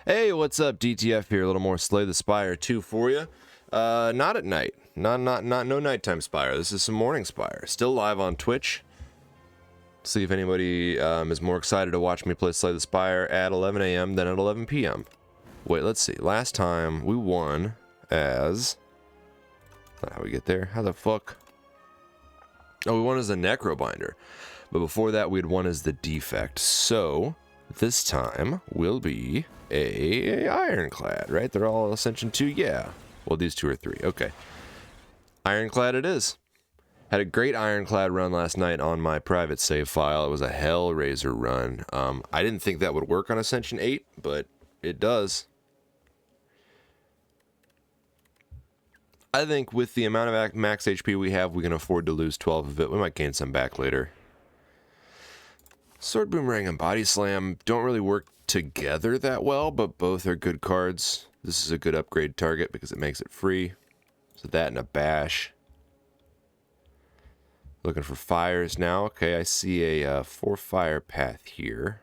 Hey, what's up? DTF here. A little more Slay the Spire 2 for you. Not at night. No nighttime Spire. This is some morning Spire. Still live on Twitch. See if anybody is more excited to watch me play Slay the Spire at 11 a.m. than at 11 p.m. Wait, let's see. Last time we won as... Not how we get there. How the fuck? Oh, we won as a Necrobinder. But before that, we'd won as the Defect. So, this time will be a Ironclad, right? They're all Ascension 2? Yeah. Well, these two are 3. Okay. Ironclad it is. Had a great Ironclad run last night on my private save file. It was a Hellraiser run. I didn't think that would work on Ascension 8, but it does. I think with the amount of max HP we have, we can afford to lose 12 of it. We might gain some back later. Sword Boomerang and Body Slam don't really work together that well, but both are good cards. This is a good upgrade target because it makes it free. So that and a Bash. Looking for fires now. Okay, I see a 4-fire path here.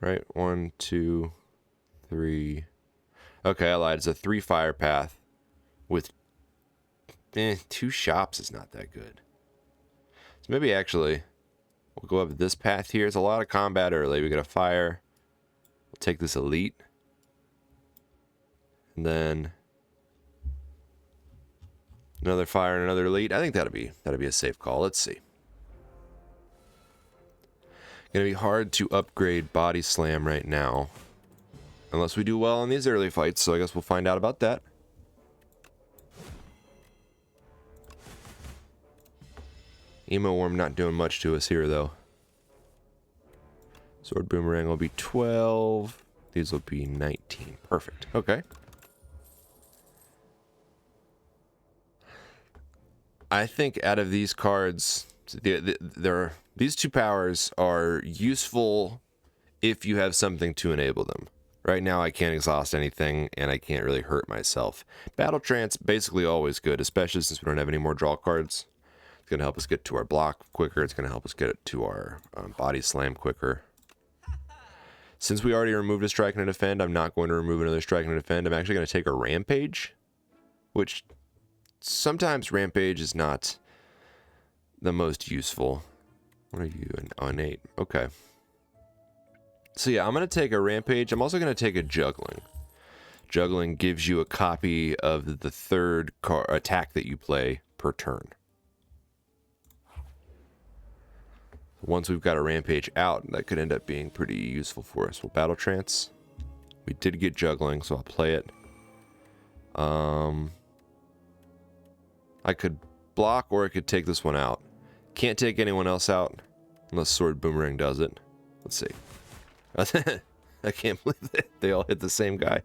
Right, 1, 2, 3... Okay, I lied. It's a 3-fire path with 2 shops is not that good. So maybe actually we'll go up this path here. It's a lot of combat early. We got a fire. We'll take this elite. And then another fire and another elite. I think that'll be a safe call. Let's see. Gonna be hard to upgrade Body Slam right now. Unless we do well in these early fights, so I guess we'll find out about that. Emo Worm not doing much to us here, though. Sword Boomerang will be 12. These will be 19. Perfect. Okay. I think out of these cards, these 2 powers are useful if you have something to enable them. Right now, I can't exhaust anything, and I can't really hurt myself. Battle Trance, basically always good, especially since we don't have any more draw cards. It's going to help us get to our block quicker. It's going to help us get to our Body Slam quicker. Since we already removed a Strike and a Defend, I'm not going to remove another Strike and a Defend. I'm actually going to take a Rampage, which sometimes Rampage is not the most useful. What are you, an 8? Okay. So yeah, I'm going to take a Rampage. I'm also going to take a Juggling. Juggling gives you a copy of the 3rd attack that you play per turn. Once we've got a Rampage out, that could end up being pretty useful for us. We'll Battle Trance. We did get Juggling, so I'll play it. I could block, or I could take this one out. Can't take anyone else out unless Sword Boomerang does it. Let's see. I can't believe that they all hit the same guy.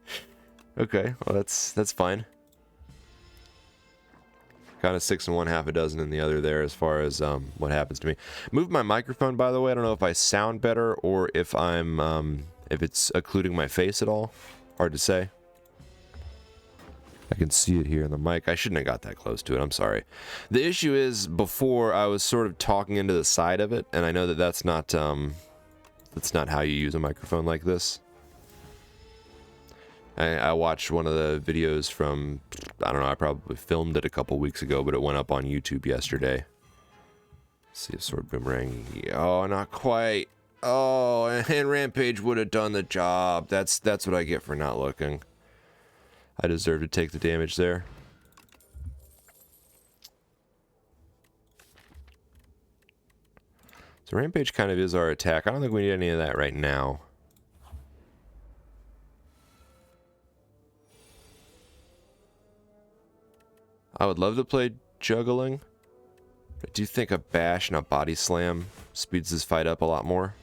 Okay, well that's fine. Kind of 6 in one, half a dozen in the other there as far as what happens to me. Moved my microphone, by the way. I don't know if I sound better or if I'm if it's occluding my face at all. Hard to say. I can see it here in the mic. I shouldn't have got that close to it. I'm sorry. The issue is before I was sort of talking into the side of it, and I know that that's not how you use a microphone like this. I watched one of the videos from, I don't know, I probably filmed it a couple weeks ago, but it went up on YouTube yesterday. Let's see if Sword Boomerang. Oh, not quite. Oh, and Rampage would have done the job. That's what I get for not looking. I deserve to take the damage there. So Rampage kind of is our attack. I don't think we need any of that right now. I would love to play Juggling. I do think a Bash and a Body Slam speeds this fight up a lot more.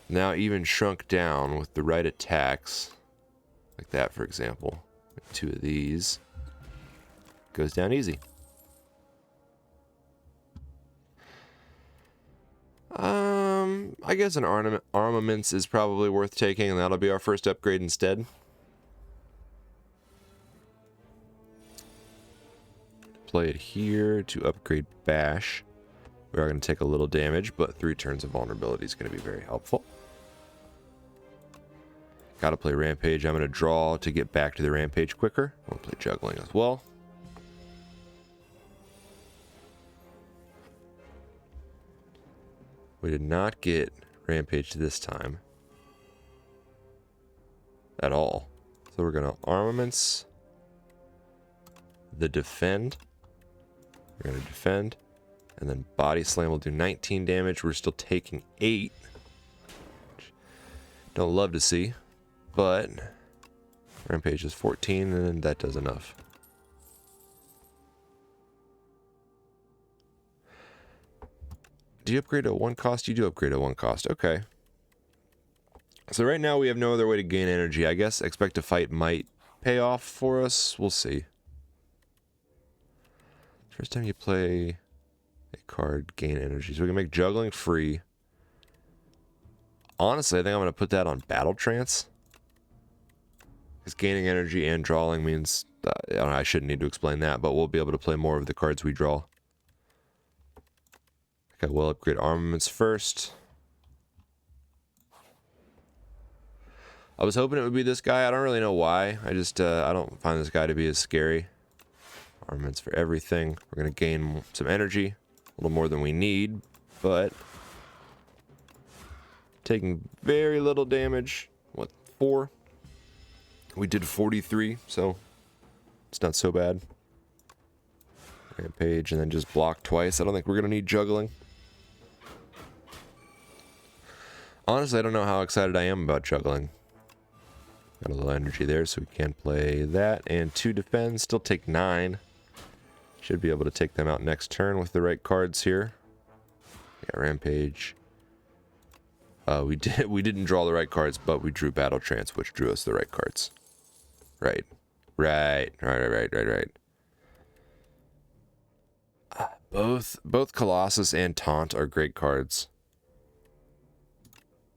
Now even shrunk down with the right attacks. Like that, for example. 2 of these. Goes down easy. I guess an armaments is probably worth taking, and that'll be our first upgrade instead. Play it here to upgrade Bash. We are going to take a little damage, but 3 turns of vulnerability is going to be very helpful. Got to play Rampage. I'm going to draw to get back to the Rampage quicker. We'll play Juggling as well. We did not get Rampage this time at all. So we're going to Armaments the Defend. We're going to Defend. And then Body Slam will do 19 damage. We're still taking 8. Don't love to see. But Rampage is 14, and that does enough. Do you upgrade at 1 cost? You do upgrade at 1 cost. Okay. So right now we have no other way to gain energy. I guess Expect to Fight might pay off for us. We'll see. First time you play a card, gain energy. So we can make Juggling free. Honestly, I think I'm going to put that on Battle Trance. Because gaining energy and drawing means... I don't know, I shouldn't need to explain that, but we'll be able to play more of the cards we draw. Okay, we'll upgrade Armaments first. I was hoping it would be this guy. I don't really know why. I just, I don't find this guy to be as scary. Armaments for everything. We're going to gain some energy. A little more than we need, but... taking very little damage. What, 4? We did 43, so it's not so bad. Rampage, and then just block twice. I don't think we're going to need Juggling. Honestly, I don't know how excited I am about Juggling. Got a little energy there, so we can play that. And 2 defend, still take 9. Should be able to take them out next turn with the right cards here. Yeah, Rampage. We didn't draw the right cards, but we drew Battle Trance, which drew us the right cards. Right. Both Colossus and Taunt are great cards.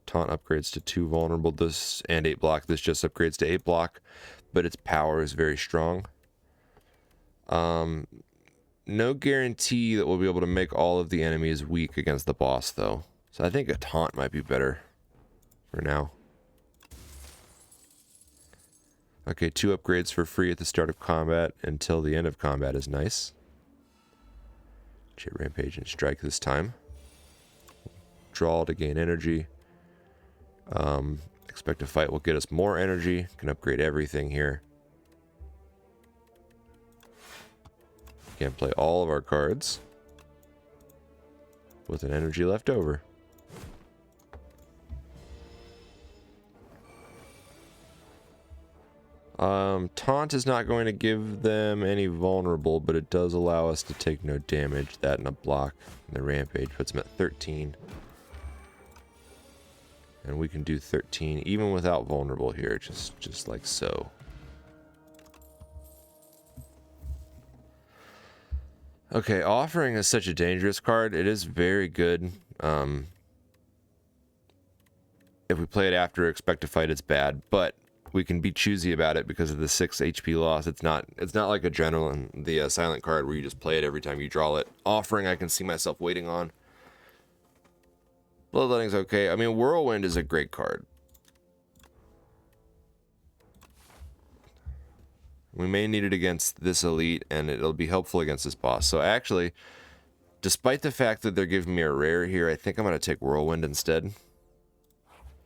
Taunt upgrades to 2 vulnerable, this and 8 block. This just upgrades to 8 block, but its power is very strong. No guarantee that we'll be able to make all of the enemies weak against the boss, though. So I think a Taunt might be better for now. Okay, 2 upgrades for free at the start of combat until the end of combat is nice. Hit Rampage and Strike this time. Draw to gain energy. Expect to Fight will get us more energy. Can upgrade everything here. Can't play all of our cards with an energy left over. Taunt is not going to give them any vulnerable, but it does allow us to take no damage. That and a block. And the Rampage puts them at 13. And we can do 13 even without vulnerable here, just like so. Okay, Offering is such a dangerous card. It is very good. If we play it after Expect to Fight, it's bad, but we can be choosy about it because of the 6 HP loss. It's not like Adrenaline, the silent card where you just play it every time you draw it. Offering, I can see myself waiting on. Bloodletting's okay. I mean, Whirlwind is a great card. We may need it against this elite, and it'll be helpful against this boss. So actually, despite the fact that they're giving me a rare here, I think I'm going to take Whirlwind instead.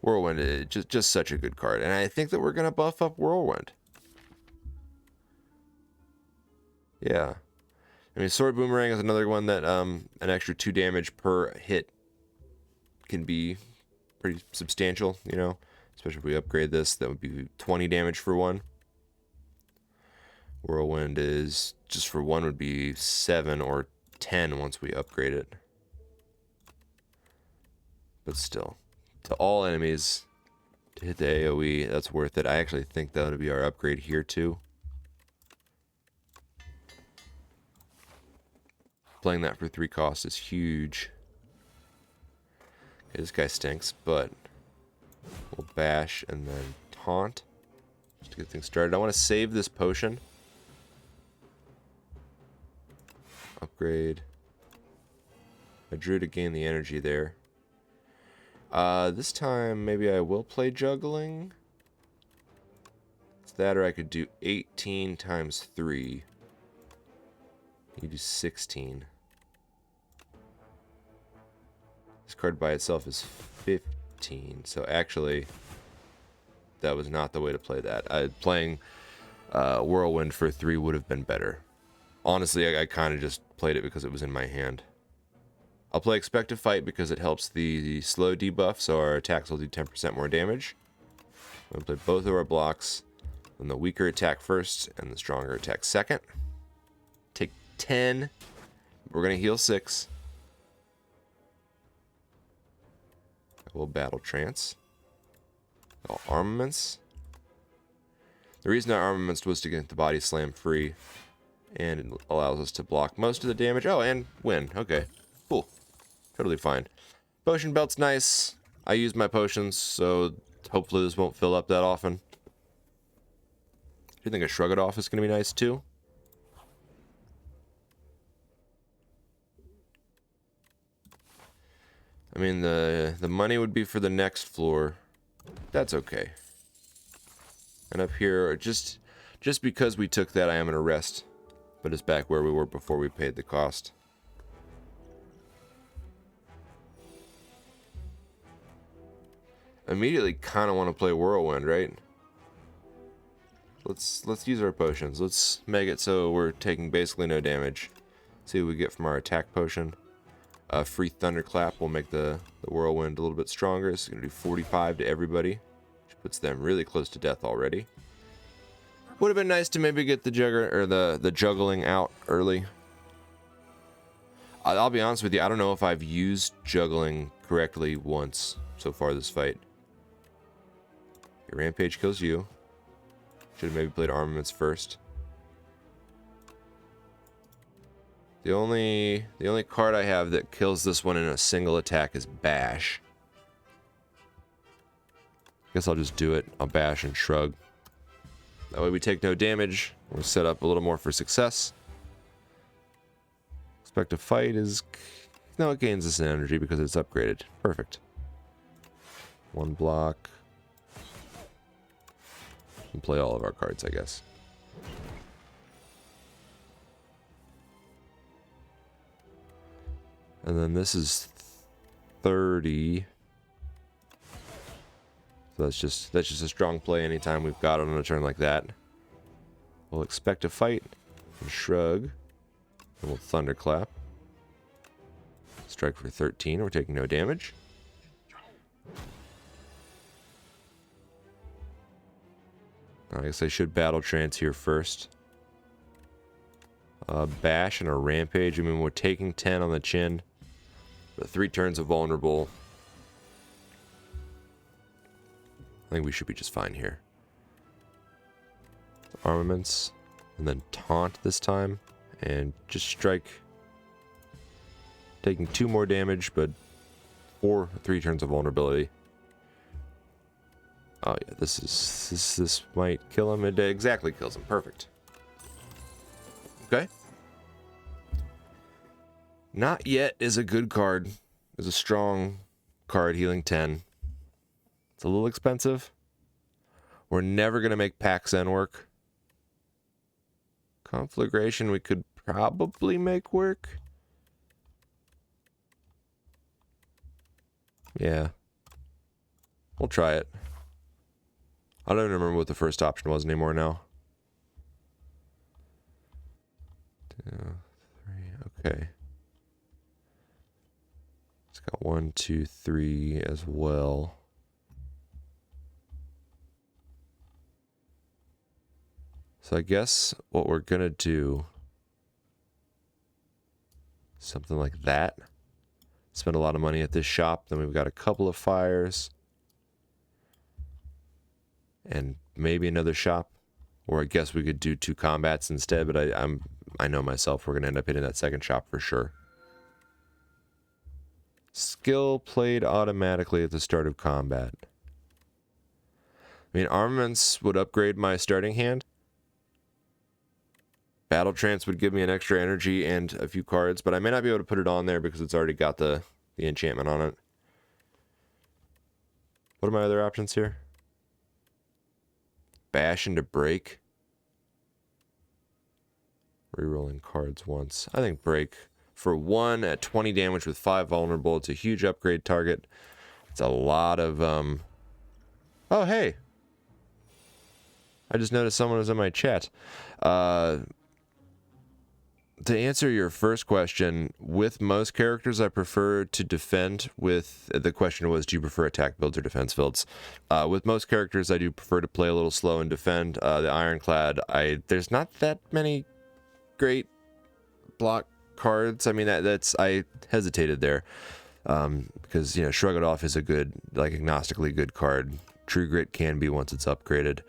Whirlwind is just such a good card. And I think that we're going to buff up Whirlwind. Yeah. I mean, Sword Boomerang is another one that an extra 2 damage per hit can be pretty substantial, you know. Especially if we upgrade this, that would be 20 damage for 1. Whirlwind is, just for 1, would be 7 or 10 once we upgrade it. But still, to all enemies, to hit the AoE, that's worth it. I actually think that would be our upgrade here too. Playing that for 3 cost is huge. Okay, this guy stinks, but we'll bash and then taunt just to get things started. I want to save this potion. Upgrade. I drew to gain the energy there. This time, maybe I will play juggling. It's that, or I could do 18 times 3. You do 16. This card by itself is 15. So actually, that was not the way to play that. Playing Whirlwind for 3 would have been better. Honestly, I kind of just played it because it was in my hand. I'll play Expect to Fight because it helps the slow debuff, so our attacks will do 10% more damage. I'm going to play both of our blocks. Then the weaker attack first and the stronger attack second. Take 10. We're going to heal 6. We'll battle trance. All armaments. The reason our armaments was to get the body slam free. And it allows us to block most of the damage. Oh, and win. Okay. Cool. Totally fine. Potion belt's nice. I use my potions, so hopefully this won't fill up that often. Do you think a shrug it off is going to be nice too? I mean, the money would be for the next floor. That's okay. And up here, just because we took that, I am going to rest. But it's back where we were before we paid the cost. Immediately kind of want to play Whirlwind, right? Let's use our potions. Let's make it so we're taking basically no damage. See what we get from our attack potion. Free Thunderclap will make the Whirlwind a little bit stronger. It's going to do 45 to everybody, which puts them really close to death already. Would have been nice to maybe get the the juggling out early. I'll be honest with you, I don't know if I've used juggling correctly once so far this fight. Your Rampage kills you. Should have maybe played armaments first. The only card I have that kills this one in a single attack is Bash. Guess I'll just do it. I'll bash and shrug. That way we take no damage. We're set up a little more for success. Expect to Fight is... No, it gains this in energy because it's upgraded. Perfect. 1 block. And play all of our cards, I guess. And then this is 30. So that's just a strong play anytime we've got it on a turn like that. We'll Expect to Fight and shrug. And we'll Thunderclap. Strike for 13. We're taking no damage. I guess I should battle trance here first. Bash and a Rampage. I mean, we're taking 10 on the chin. But 3 turns of vulnerable. I think we should be just fine here. Armaments. And then taunt this time. And just strike. Taking 2 more damage, but 3 turns of vulnerability. Oh yeah, this might kill him. It exactly kills him. Perfect. Okay. Not Yet is a good card. It's a strong card, healing 10. It's a little expensive. We're never going to make Paxen work. Conflagration we could probably make work. Yeah. We'll try it. I don't even remember what the first option was anymore now. 2, 3, okay. It's got 1, 2, 3 as well. So I guess what we're gonna do, something like that. Spend a lot of money at this shop. Then we've got a couple of fires. And maybe another shop. Or I guess we could do 2 combats instead, but I know myself we're gonna end up hitting that second shop for sure. Skill played automatically at the start of combat. I mean, armaments would upgrade my starting hand. Battle Trance would give me an extra energy and a few cards, but I may not be able to put it on there because it's already got the enchantment on it. What are my other options here? Bash into Break. Rerolling cards once. I think Break for 1 at 20 damage with 5 vulnerable. It's a huge upgrade target. It's a lot of, Oh, hey! I just noticed someone was in my chat. To answer your first question, with most characters, I prefer to defend with... The question was, do you prefer attack builds or defense builds? With most characters, I do prefer to play a little slow and defend. The Ironclad, there's not that many great block cards. I mean, I hesitated there. Because, you know, Shrug It Off is a good, like, agnostically good card. True Grit can be once it's upgraded.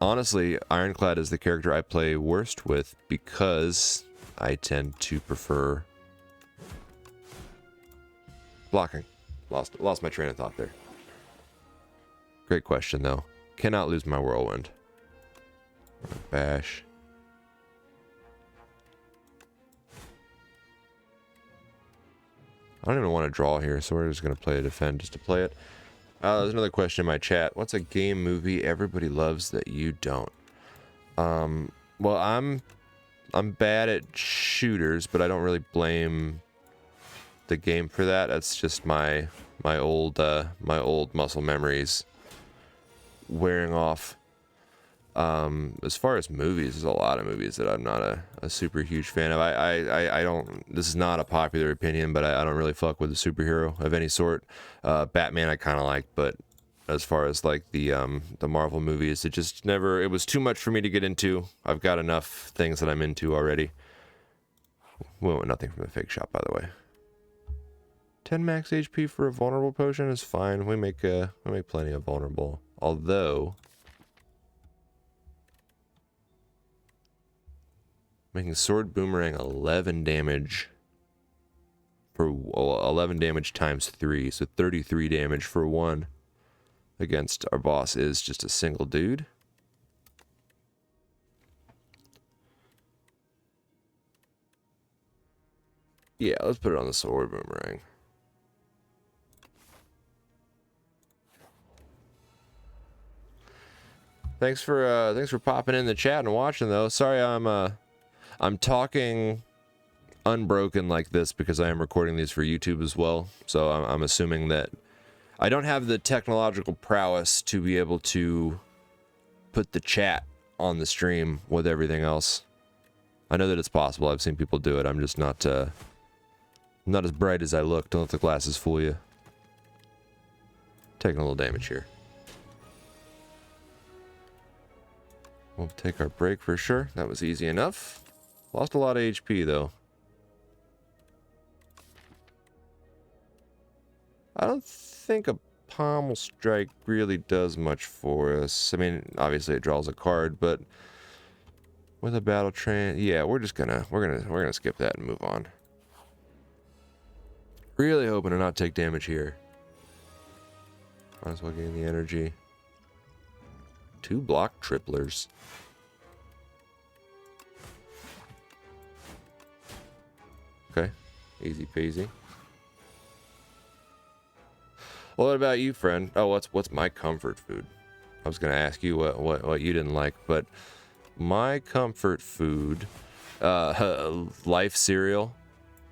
Honestly, Ironclad is the character I play worst with because I tend to prefer blocking. Lost my train of thought there. Great question, though. Cannot lose my Whirlwind. Bash. I don't even want to draw here, so we're just going to play a defend just to play it. There's another question in my chat. What's a game movie everybody loves that you don't? Well, I'm bad at shooters, but I don't really blame the game for that. That's just my old muscle memories wearing off. As far as movies, there's a lot of movies that I'm not a super huge fan of. I don't, this is not a popular opinion, but I don't really fuck with a superhero of any sort. Batman I kind of like, but as far as like the Marvel movies, it was too much for me to get into. I've got enough things that I'm into already. We want nothing from the fake shop, by the way. 10 max HP for a vulnerable potion is fine. We make plenty of vulnerable. Although making Sword Boomerang 11 damage for 11 damage times 3, so 33 damage for 1 against our boss is just a single dude. Yeah, let's put it on the Sword Boomerang. Thanks for popping in the chat and watching though. Sorry I'm talking unbroken like this because I am recording these for YouTube as well. So I'm assuming that I don't have the technological prowess to be able to put the chat on the stream with everything else. I know that it's possible. I've seen people do it. I'm just not as bright as I look. Don't let the glasses fool you. Taking a little damage here. We'll take our break for sure. That was easy enough. Lost a lot of HP, though. I don't think a Pommel Strike really does much for us. I mean, obviously it draws a card, but with a Battle Train, yeah, we're gonna skip that and move on. Really hoping to not take damage here. Might as well gain the energy. 2 block triplers. Okay, easy peasy. Well, what about you, friend? Oh, what's my comfort food? I was gonna ask you what you didn't like, but my comfort food, Life cereal.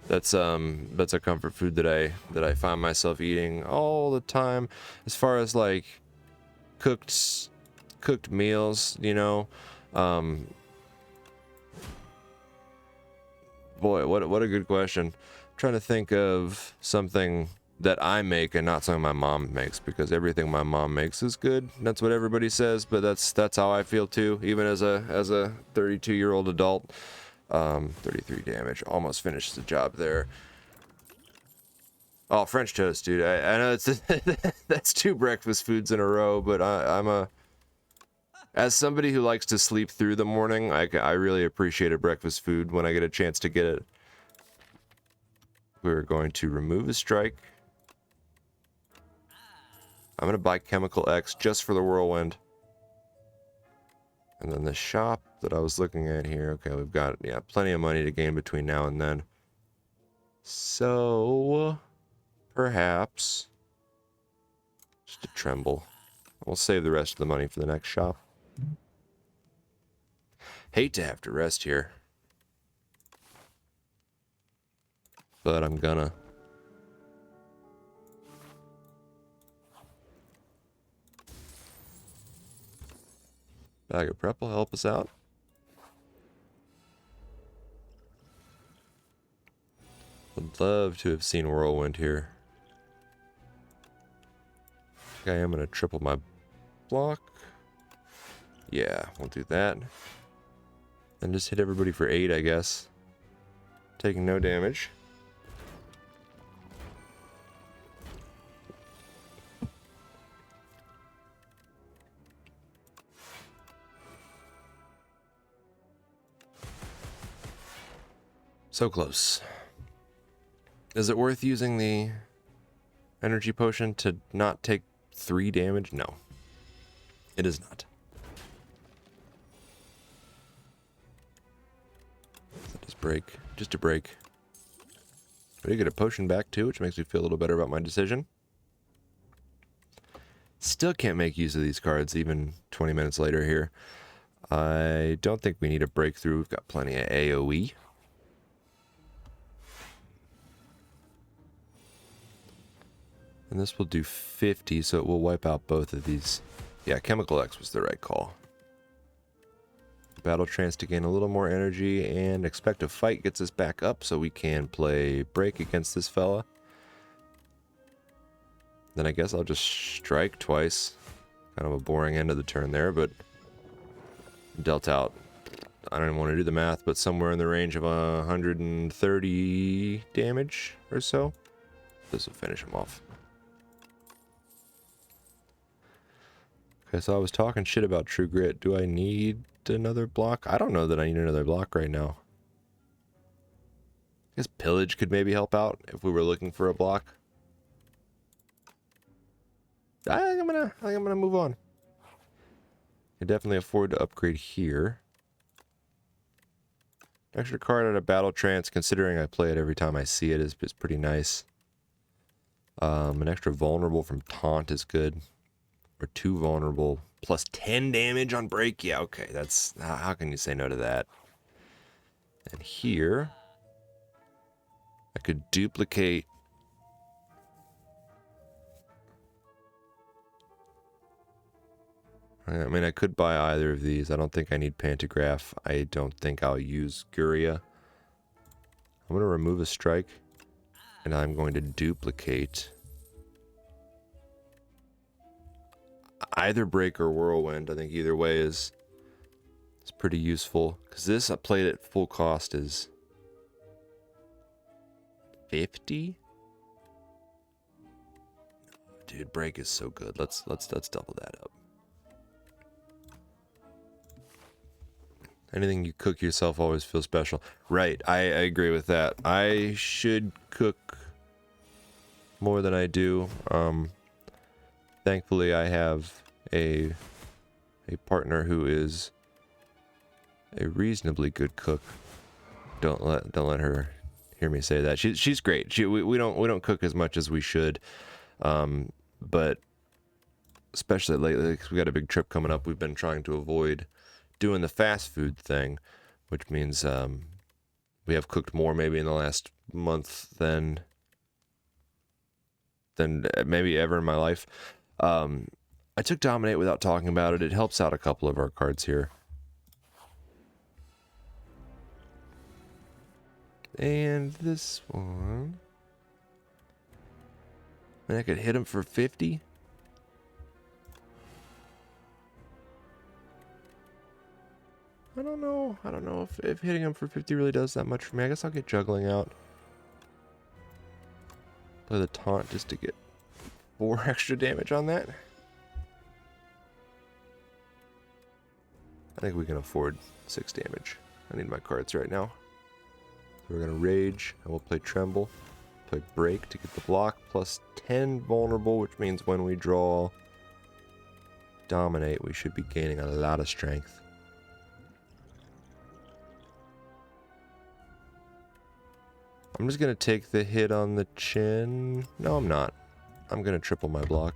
That's a comfort food that I find myself eating all the time. As far as like cooked meals, you know, boy, what a good question. I'm trying to think of something that I make and not something my mom makes, because everything my mom makes is good. That's what everybody says, but that's how I feel too, even as a 32-year-old adult. 33 damage, almost finishes the job there. Oh, French toast, dude. I know it's that's 2 breakfast foods in a row, but as somebody who likes to sleep through the morning, I really appreciate a breakfast food when I get a chance to get it. We're going to remove a strike. I'm going to buy Chemical X just for the Whirlwind. And then the shop that I was looking at here. Okay, we've got, yeah, plenty of money to gain between now and then. So, perhaps, just a tremble. We'll save the rest of the money for the next shop. Hate to have to rest here, but I'm gonna. Bag of prep will help us out. Would love to have seen Whirlwind here. Okay, I'm gonna triple my block. Yeah, we'll do that. Then just hit everybody for 8, I guess. Taking no damage. So close. Is it worth using the energy potion to not take 3 damage? No. It is not. Just break. Just a break. But I get a potion back too, which makes me feel a little better about my decision. Still can't make use of these cards even 20 minutes later here. I don't think we need a breakthrough. We've got plenty of AoE. And this will do 50, so it will wipe out both of these. Yeah, Chemical X was the right call. Battle Trance to gain a little more energy, and Expect a Fight gets us back up so we can play Break against this fella. Then I guess I'll just strike twice. Kind of a boring end of the turn there, but dealt out, I don't even want to do the math, but somewhere in the range of 130 damage or so. This will finish him off. Okay, so I was talking shit about True Grit. Do I need another block? I don't know that I need another block right now. I guess Pillage could maybe help out if we were looking for a block. I think I'm gonna move on. Can definitely afford to upgrade here. Extra card out of Battle Trance, considering I play it every time I see it, is pretty nice. An extra vulnerable from Taunt is good. Or 2 vulnerable plus 10 damage on break. Yeah, okay, that's, how can you say no to that? And here I could duplicate. I mean, I could buy either of these. I don't think I need Pantograph. I don't think I'll use Guria. I'm going to remove a strike, and I'm going to duplicate either Break or Whirlwind. I think either way is pretty useful, because this I played at full cost is 50. Dude, Break is so good. Let's double that up. Anything you cook yourself always feels special. Right, I agree with that. I should cook more than I do. Thankfully, I have a partner who is a reasonably good cook. Don't let her hear me say that. She's great. We don't cook as much as we should, but especially lately, 'cause we got a big trip coming up. We've been trying to avoid doing the fast food thing, which means we have cooked more maybe in the last month than maybe ever in my life. I took Dominate without talking about it. It helps out a couple of our cards here. And this one, I mean, I could hit him for 50. I don't know if hitting him for 50 really does that much for me. I guess I'll get Juggling out. Play the Taunt just to get 4 extra damage on that. I think we can afford 6 damage. I need my cards right now. So we're going to Rage, and we'll play Tremble. Play Break to get the block, plus 10 vulnerable, which means when we draw Dominate, we should be gaining a lot of strength. I'm just gonna take the hit on the chin. No, I'm not. I'm gonna triple my block.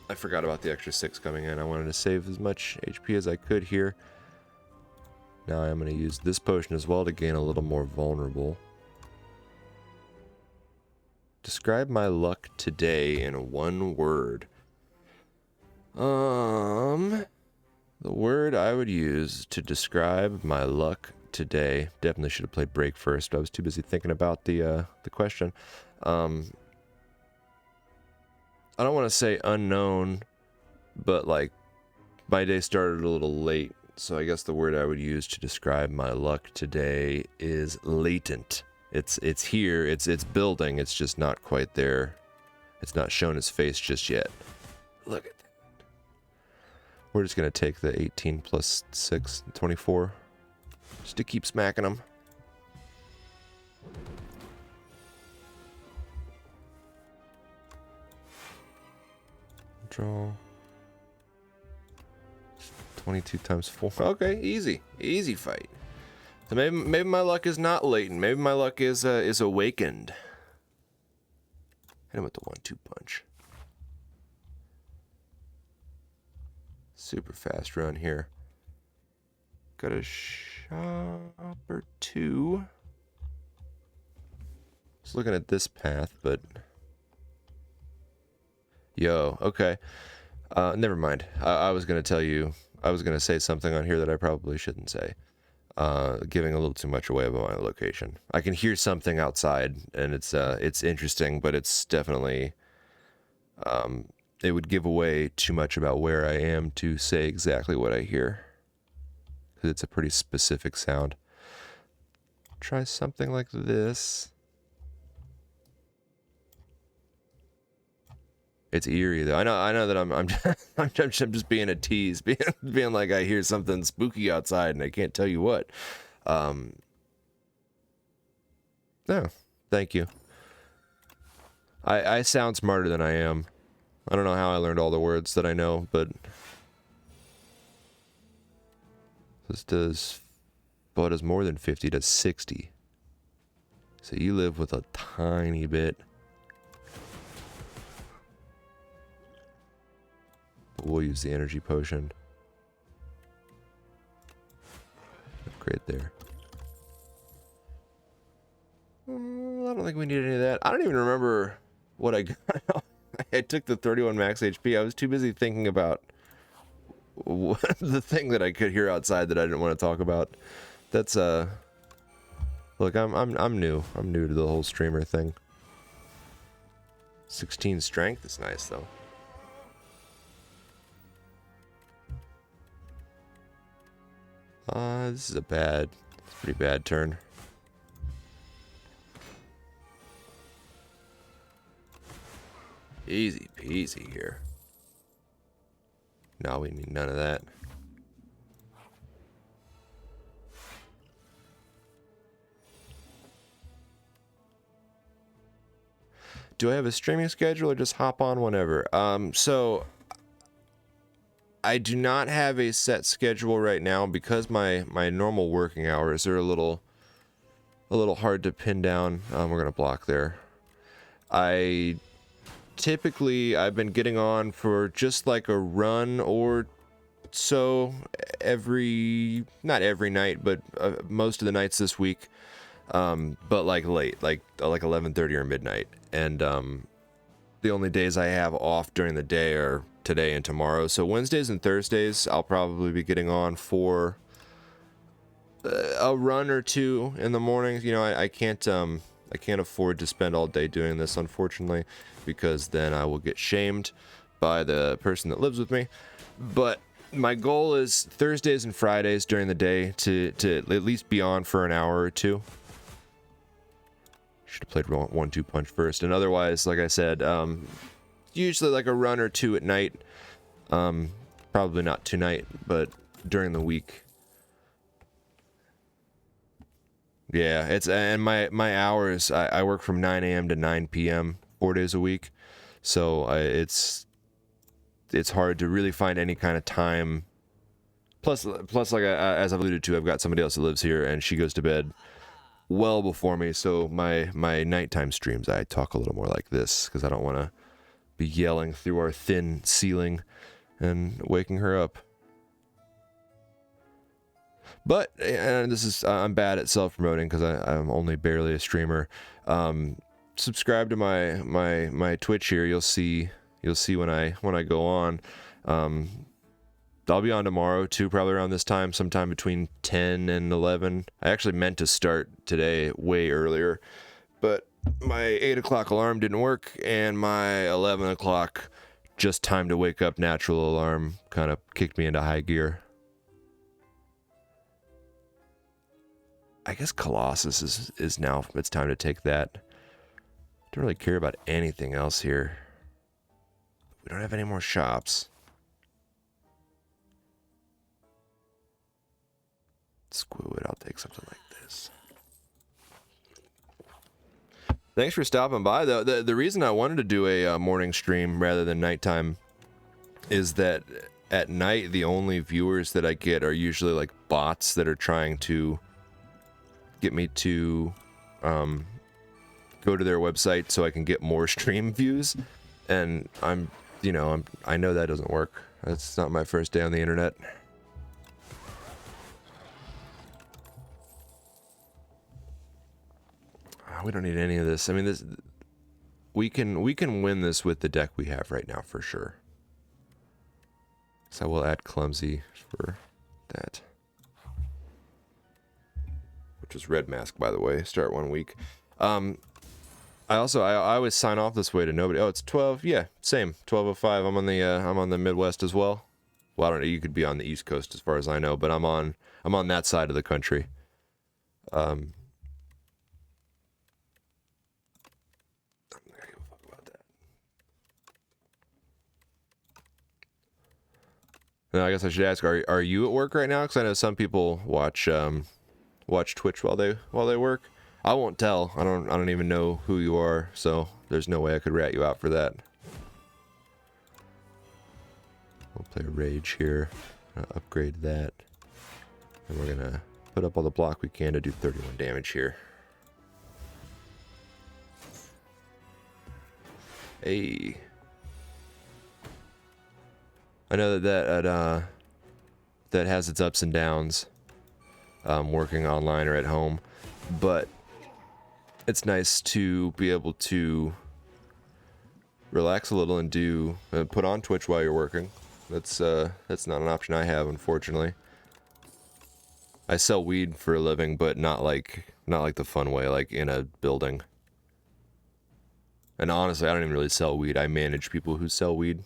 I forgot about the extra 6 coming in. I wanted to save as much HP as I could here. Now I'm gonna use this potion as well to gain a little more vulnerable. Describe my luck today in one word. The word I would use to describe my luck today. Definitely should have played break first, but I was too busy thinking about the question. I don't want to say unknown, but like my day started a little late, so I guess the word I would use to describe my luck today is latent. It's here, it's building, it's just not quite there. It's not shown its face just yet. Look at that. We're just gonna take the 18 plus 6, 24, just to keep smacking them. Draw. 22 times 4. Okay, easy. Easy fight. So maybe my luck is not latent. Maybe my luck is awakened. Hit him with the 1-2 punch. Super fast run here. Got a shop or two. Just looking at this path, but... Yo, okay. Never mind. I was going to tell you... I was going to say something on here that I probably shouldn't say. Giving a little too much away about my location. I can hear something outside, and it's interesting, but it's definitely... it would give away too much about where I am to say exactly what I hear. Because it's a pretty specific sound. Try something like this. It's eerie though. I know that I'm just being a tease, being like I hear something spooky outside and I can't tell you what. No, thank you. I sound smarter than I am. I don't know how I learned all the words that I know, but this does more than 50 to 60. So you live with a tiny bit. We'll use the energy potion. Upgrade there. I don't think we need any of that. I don't even remember what I got. I took the 31 max HP. I was too busy thinking about the thing that I could hear outside that I didn't want to talk about. That's look, I'm new. I'm new to the whole streamer thing. 16 strength is nice though. This is it's a pretty bad turn. Easy peasy here. No, we need none of that. Do I have a streaming schedule or just hop on whenever? So I do not have a set schedule right now because my normal working hours are a little hard to pin down. We're gonna block there. I've been getting on for just like a run or so not every night, but most of the nights this week. But like late, like 11:30 or midnight, and the only days I have off during the day are today and tomorrow. So Wednesdays and Thursdays I'll probably be getting on for a run or two in the mornings. You know, I can't afford to spend all day doing this, unfortunately, because then I will get shamed by the person that lives with me. But my goal is Thursdays and Fridays during the day to at least be on for an hour or two. Should have played 1-2 punch first, and otherwise, like I said, usually like a run or two at night. Probably not tonight, but during the week. Yeah, and my hours, I work from 9 a.m. to 9 p.m. 4 days a week, so it's hard to really find any kind of time. Plus like as I've alluded to, I've got somebody else that lives here, and she goes to bed well before me. So my nighttime streams, I talk a little more like this because I don't want to be yelling through our thin ceiling and waking her up. But, and this is, I'm bad at self-promoting because I'm only barely a streamer. Subscribe to my Twitch here. You'll see when I go on. I'll be on tomorrow too, probably around this time, sometime between 10 and 11. I actually meant to start today way earlier, but my 8 o'clock alarm didn't work, and my 11 o'clock just time to wake up natural alarm kind of kicked me into high gear. I guess Colossus is now, it's time to take that. Don't really care about anything else here. We don't have any more shops. Squid, I'll take something like this. Thanks for stopping by. The reason I wanted to do a morning stream rather than nighttime is that at night the only viewers that I get are usually like bots that are trying to get me to go to their website so I can get more stream views, and I know that doesn't work. That's not my first day on the internet. We don't need any of this. I mean, we can win this with the deck we have right now for sure. So we'll add clumsy for that. Which is red mask, by the way. Start 1 week. I always sign off this way to nobody. Oh, it's 12. Yeah, same. 12:05. I'm on the Midwest as well. Well, I don't know. You could be on the East Coast as far as I know, but I'm on that side of the country. I guess I should ask: Are you at work right now? Because I know some people watch Twitch while they work. I won't tell. I don't even know who you are, so there's no way I could rat you out for that. We'll play Rage here. Upgrade that, and we're gonna put up all the block we can to do 31 damage here. Hey. I know that has its ups and downs, working online or at home, but it's nice to be able to relax a little and put on Twitch while you're working. That's not an option I have, unfortunately. I sell weed for a living, but not like the fun way, like in a building. And honestly, I don't even really sell weed. I manage people who sell weed.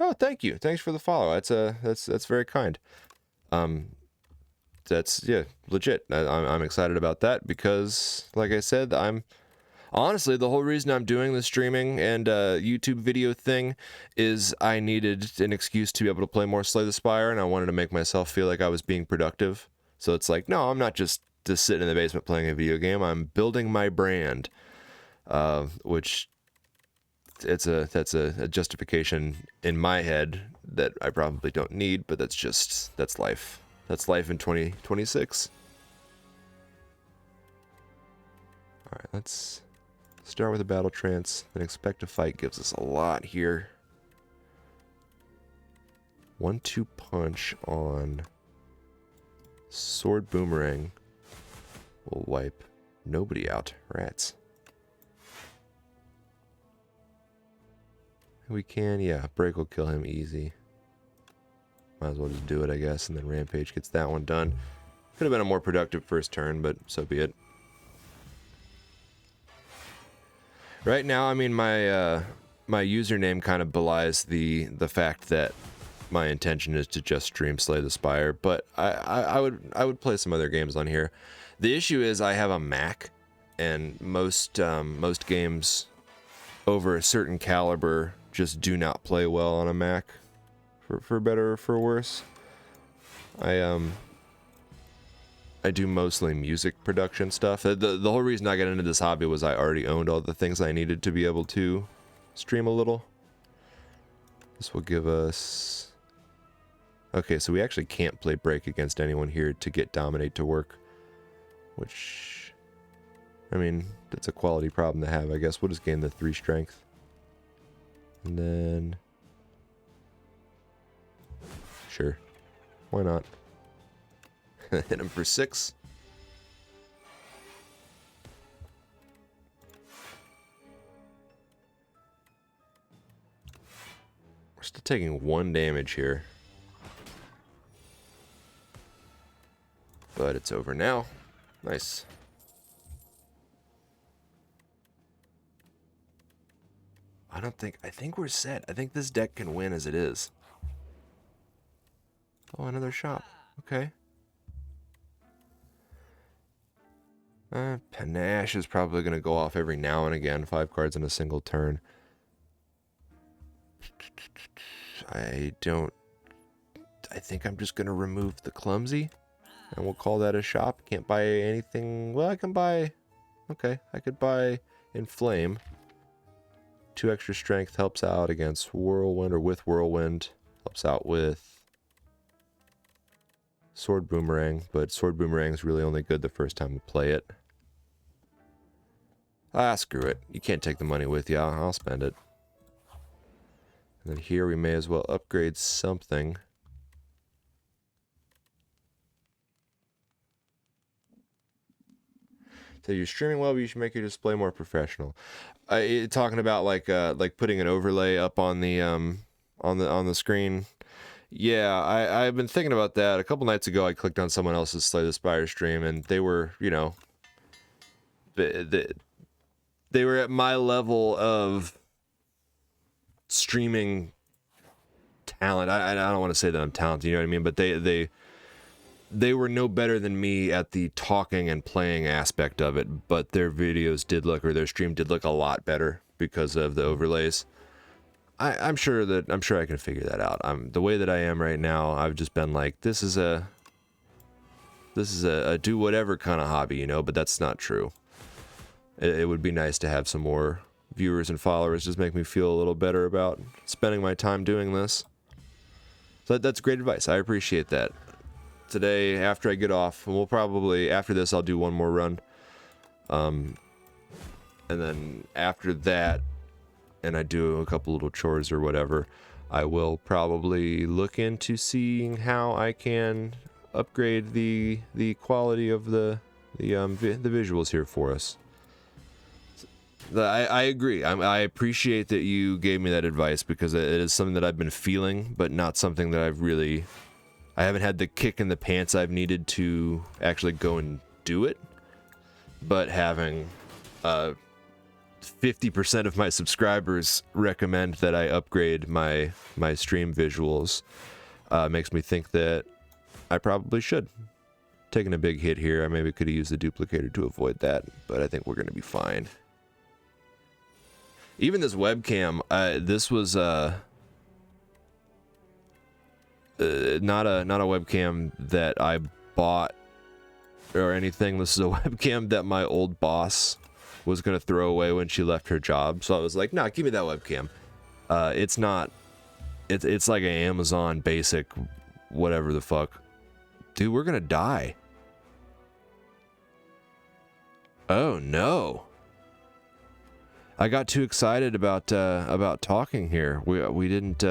Oh, thank you. Thanks for the follow. That's very kind. That's, yeah, legit. I'm excited about that because, like I said, honestly, the whole reason I'm doing the streaming and YouTube video thing is I needed an excuse to be able to play more Slay the Spire, and I wanted to make myself feel like I was being productive. So it's like, no, I'm not just sitting in the basement playing a video game. I'm building my brand, which that's a justification in my head that I probably don't need, but that's life. That's life in 2026. All right, let's start with a battle trance, then expect a fight gives us a lot here. 1-2 punch on sword boomerang will wipe nobody out. Rats. We can, yeah, break will kill him easy. Might as well just do it, I guess, and then Rampage gets that one done. Could have been a more productive first turn, but so be it. Right now, I mean, my username kind of belies the fact that my intention is to just stream Slay the Spire, but I would play some other games on here. The issue is I have a Mac, and most games over a certain caliber just do not play well on a Mac, for better or for worse. I do mostly music production stuff. The whole reason I got into this hobby was I already owned all the things I needed to be able to stream a little. This will give us... Okay, so we actually can't play break against anyone here to get dominate to work. which, I mean, that's a quality problem to have, I guess. We'll just gain the 3 strength. And then, sure, why not? Hit him for 6. We're still taking 1 damage here. But it's over now. Nice. I think we're set. I think this deck can win as it is. Oh, another shop. Okay. Panache is probably going to go off every now and again. 5 cards in a single turn. I think I'm just going to remove the clumsy. And we'll call that a shop. Can't buy anything. Well, I can buy... Okay, I could buy Inflame. 2 extra strength helps out against Whirlwind or with Whirlwind. Helps out with Sword Boomerang. But Sword Boomerang is really only good the first time we play it. Ah, screw it. You can't take the money with you. I'll spend it. And then here we may as well upgrade something. So you're streaming well, but you should make your display more professional. Talking about like putting an overlay up on the screen. Yeah, I've been thinking about that. A couple nights ago, I clicked on someone else's Slay the Spire stream, and they were, you know, they were at my level of streaming talent. I don't want to say that I'm talented, you know what I mean? But they were no better than me at the talking and playing aspect of it, but their videos did look, or their stream did look a lot better because of the overlays. I'm sure I can figure that out. The way that I am right now, I've just been like, this is a do whatever kind of hobby, you know, but that's not true. It would be nice to have some more viewers and followers, just make me feel a little better about spending my time doing this. So that's great advice. I appreciate that. Today, after I get off, and we'll probably, after this, I'll do one more run. And then after that, and I do a couple little chores or whatever, I will probably look into seeing how I can upgrade the quality of the visuals here for us. I agree. I appreciate that you gave me that advice, because it is something that I've been feeling, but not something that I haven't had the kick in the pants I've needed to actually go and do it. But having 50% of my subscribers recommend that I upgrade my stream visuals makes me think that I probably should. Taking a big hit here, I maybe could have used the duplicator to avoid that, but I think we're going to be fine. Even this webcam, this was not a webcam that I bought or anything. This is a webcam that my old boss was going to throw away when she left her job. So I was like, nah, give me that webcam. It's like an Amazon basic, whatever the fuck. Dude, we're going to die. Oh no. I got too excited about talking here. We didn't,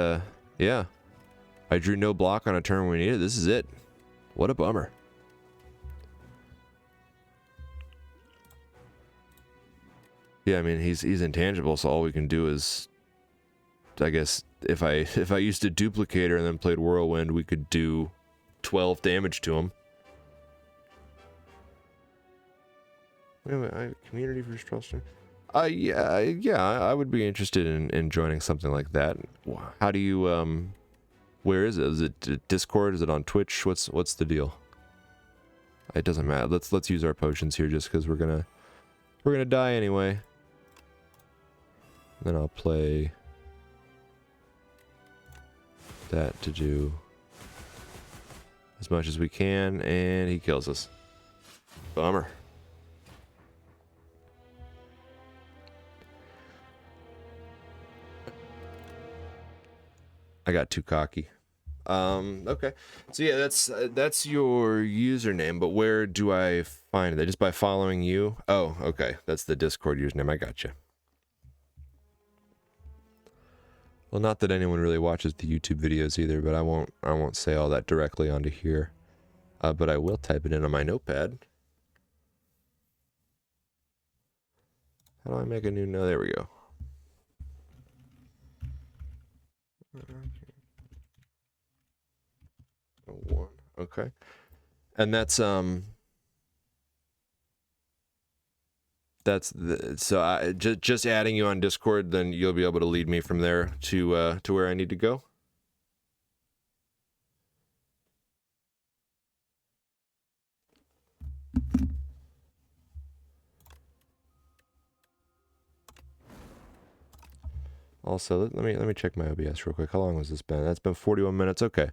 yeah. I drew no block on a turn we needed. This is it. What a bummer. Yeah, I mean, he's intangible, so all we can do is, I guess, if I used a duplicator and then played Whirlwind, we could do 12 damage to him. Wait a minute, community for Strelstrom. Yeah, I would be interested in joining something like that. How do you, where is it? Is it Discord? Is it on Twitch? What's the deal? It doesn't matter. Let's use our potions here just because we're gonna die anyway. Then I'll play that to do as much as we can, and he kills us. Bummer. I got too cocky. Okay. So yeah, that's your username, but where do I find it? Just by following you? Oh, okay. That's the Discord username. I got you. Well, not that anyone really watches the YouTube videos either, but I won't say all that directly onto here. But I will type it in on my notepad. How do I make a new note? There we go. One. Okay. And that's the, so just adding you on Discord, then you'll be able to lead me from there to where I need to go. Also, let me check my OBS real quick. How long has this been? That's been 41 minutes. Okay.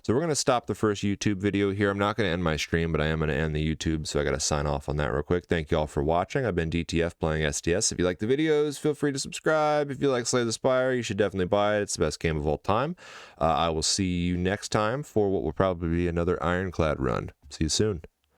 So we're going to stop the first YouTube video here. I'm not going to end my stream, but I am going to end the YouTube, so I got to sign off on that real quick. Thank you all for watching. I've been DTF playing SDS. If you like the videos, feel free to subscribe. If you like Slay the Spire, you should definitely buy it. It's the best game of all time. I will see you next time for what will probably be another Ironclad run. See you soon.